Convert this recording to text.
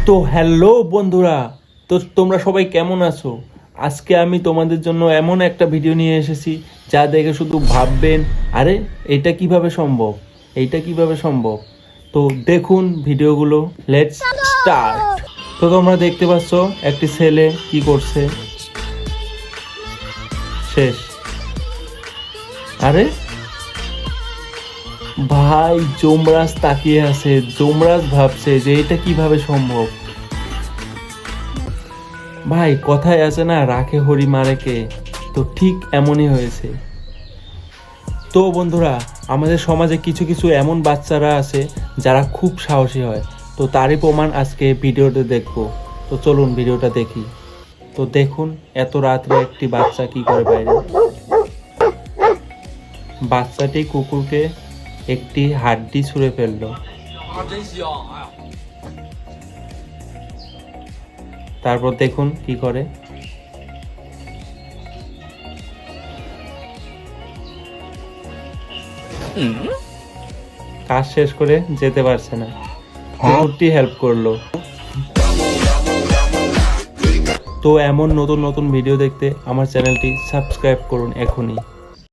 তো হ্যালো বন্ধুরা, তো তোমরা সবাই কেমন আছো? আজকে আমি তোমাদের জন্য এমন একটা ভিডিও নিয়ে এসেছি যা দেখে শুধু ভাববেন, আরে এটা কিভাবে সম্ভব, এইটা কিভাবে সম্ভব। তো দেখুন ভিডিওগুলো, লেটস স্টার্ট। তো তোমরা দেখতে পাচ্ছ একটি ছেলে কি করছে, শেষ। আরে ভাই, যমরাজ তাকিয়ে আছে, যমরাজ ভাবছে যে এটা কিভাবে সম্ভব। ভাই, কথায় আছে না, রাখে হরি মারে কে, তো ঠিক এমনই হয়েছে। তো বন্ধুরা, আমাদের সমাজে কিছু কিছু এমন বাচ্চারা আছে যারা খুব সাহসী হয়, তো তারই প্রমাণ আজকে ভিডিওতে দেখবো। তো চলুন ভিডিওটা দেখি। তো দেখুন এত রাত্রে একটি বাচ্চা কি করে বাইরে। বাচ্চাটি কুকুরকে একটি হাড্ডি ছুঁড়ে ফেললো। তারপর দেখুন কি করে। কাজ শেষ করে যেতে পারছে না, কুকুরটি হেল্প করলো। তো এমন নতুন নতুন ভিডিও দেখতে আমার চ্যানেলটি সাবস্ক্রাইব করুন এখনই।